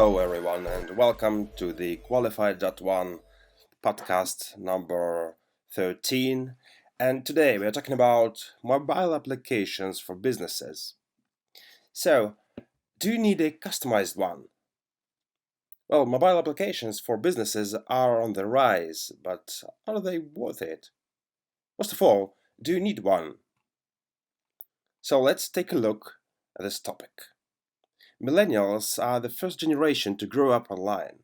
Hello, everyone, and welcome to the Qualified.One podcast number 13. And today we are talking about mobile applications for businesses. So, do you need a customized one? Well, mobile applications for businesses are on the rise, but are they worth it? First of all, do you need one? So, let's take a look at this topic. Millennials are the first generation to grow up online.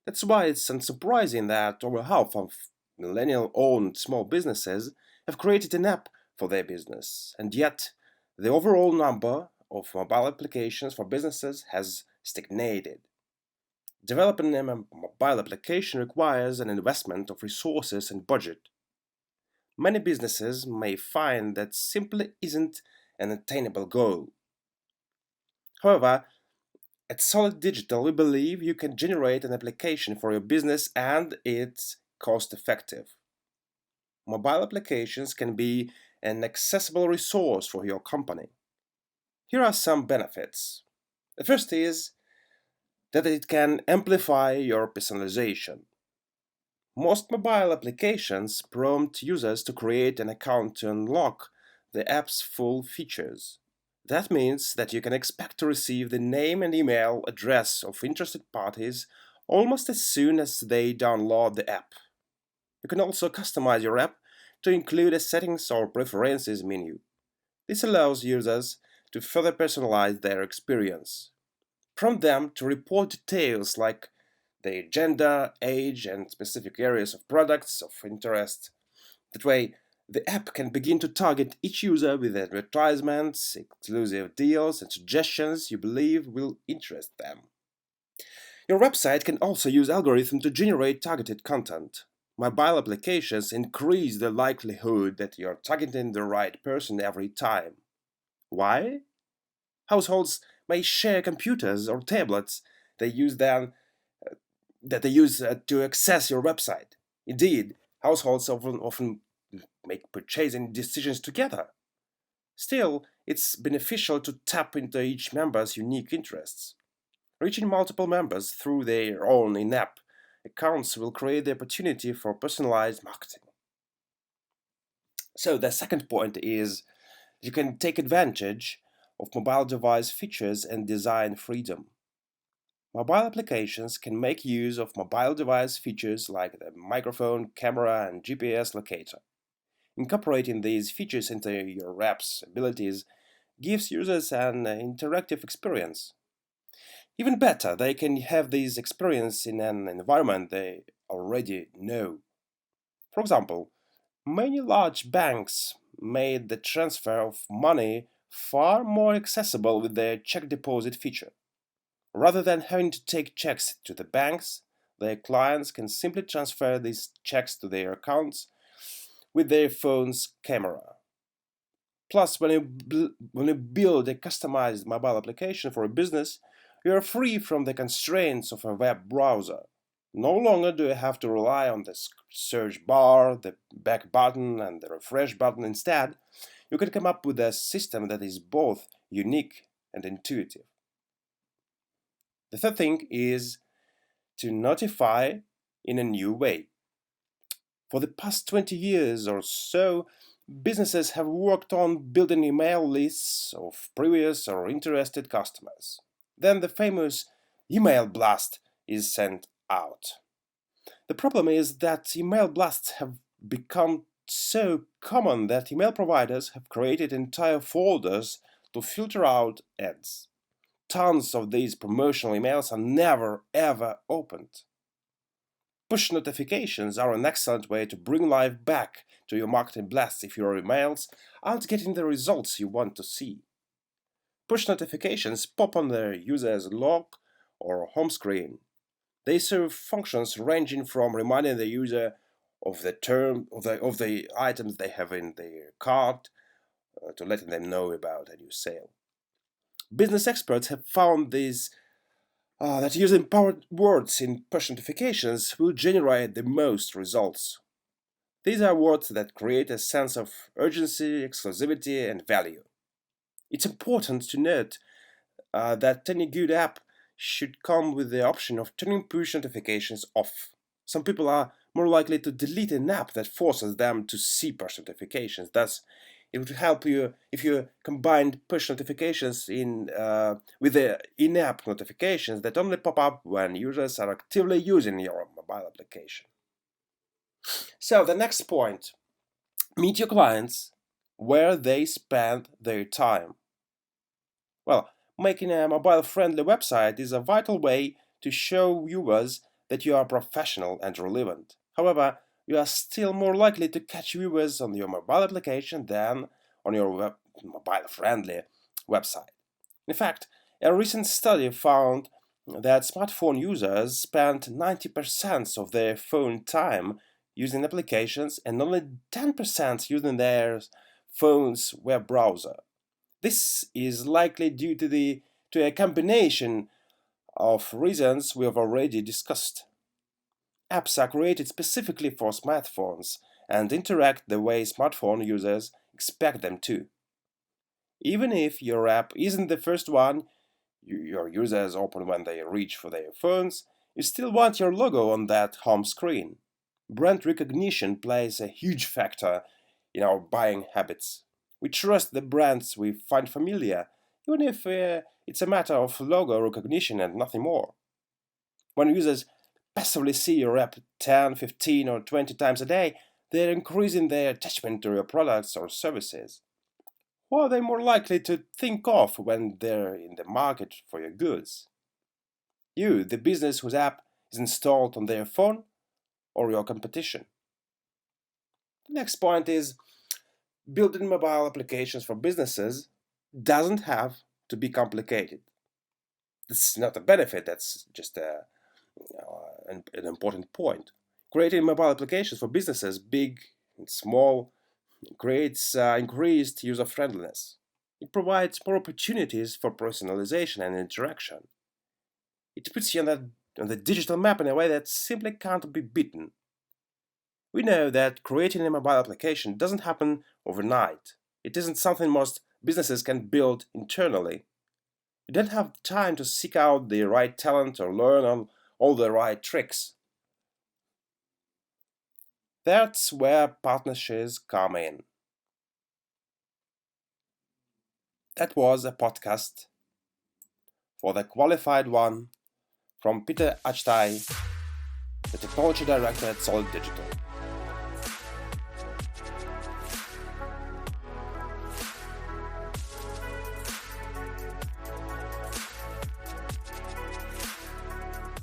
That's why it's unsurprising that over half of millennial owned small businesses have created an app for their business, and yet the overall number of mobile applications for businesses has stagnated. Developing a mobile application requires an investment of resources and budget. Many businesses may find that simply isn't an attainable goal. However, at Solid Digital, we believe you can generate an application for your business and it's cost effective. Mobile applications can be an accessible resource for your company. Here are some benefits. The first is that it can amplify your personalization. Most mobile applications prompt users to create an account to unlock the app's full features. That means that you can expect to receive the name and email address of interested parties almost as soon as they download the app. You can also customize your app to include a settings or preferences menu. This allows users to further personalize their experience. Prompt them to report details like their gender, age, and specific areas of products of interest. That way, the app can begin to target each user with advertisements, exclusive deals, and suggestions you believe will interest them. Your website can also use algorithms to generate targeted content. Mobile applications increase the likelihood that you're targeting the right person every time. Why? Households may share computers or tablets they use then that they use to access your website. Indeed, households often make purchasing decisions together. Still, it's beneficial to tap into each member's unique interests. Reaching multiple members through their own in-app accounts will create the opportunity for personalized marketing. So the second point is you can take advantage of mobile device features and design freedom. Mobile applications can make use of mobile device features like the microphone, camera, and GPS locator. Incorporating these features into your app's abilities gives users an interactive experience. Even better, they can have this experience in an environment they already know. For example, many large banks made the transfer of money far more accessible with their check deposit feature. Rather than having to take checks to the banks, their clients can simply transfer these checks to their accounts with their phone's camera. Plus, when you build a customized mobile application for a business, you are free from the constraints of a web browser. No longer do you have to rely on the search bar, the back button, and the refresh button. Instead, you can come up with a system that is both unique and intuitive. The third thing is to notify in a new way. For the past 20 years or so, businesses have worked on building email lists of previous or interested customers. Then the famous email blast is sent out. The problem is that email blasts have become so common that email providers have created entire folders to filter out ads. Tons of these promotional emails are never ever opened. Push notifications are an excellent way to bring life back to your marketing blasts if your emails aren't getting the results you want to see. Push notifications pop on the user's log or home screen. They serve functions ranging from reminding the user of the items they have in their cart to letting them know about a new sale. Business experts have found that using powered words in push notifications will generate the most results. These are words that create a sense of urgency, exclusivity, and value. It's important to note that any good app should come with the option of turning push notifications off. Some people are more likely to delete an app that forces them to see push notifications. Thus, it would help you if you combined push notifications with the in-app notifications that only pop up when users are actively using your mobile application. So the next point, meet your clients where they spend their time. Well, making a mobile-friendly website is a vital way to show viewers that you are professional and relevant. However, you are still more likely to catch viewers on your mobile application than on your mobile-friendly website. In fact, a recent study found that smartphone users spend 90% of their phone time using applications and only 10% using their phone's web browser. This is likely due to a combination of reasons we have already discussed. Apps are created specifically for smartphones and interact the way smartphone users expect them to. Even if your app isn't the first one your users open when they reach for their phones, you still want your logo on that home screen. Brand recognition plays a huge factor in our buying habits. We trust the brands we find familiar, even if it's a matter of logo recognition and nothing more. When users passively see your app 10, 15, or 20 times a day, they're increasing their attachment to your products or services. Who are they more likely to think of when they're in the market for your goods? You, the business whose app is installed on their phone, or your competition? The next point is building mobile applications for businesses doesn't have to be complicated. This is not a benefit, that's just an important point. Creating mobile applications for businesses, big and small, creates increased user friendliness. It provides more opportunities for personalization and interaction. It puts you on the digital map in a way that simply can't be beaten. We know that creating a mobile application doesn't happen overnight. It isn't something most businesses can build internally. You don't have time to seek out the right talent or learn on all the right tricks. That's where partnerships come in. That was a podcast for the Qualified.One from Peter Achtai, the technology director at Solid Digital.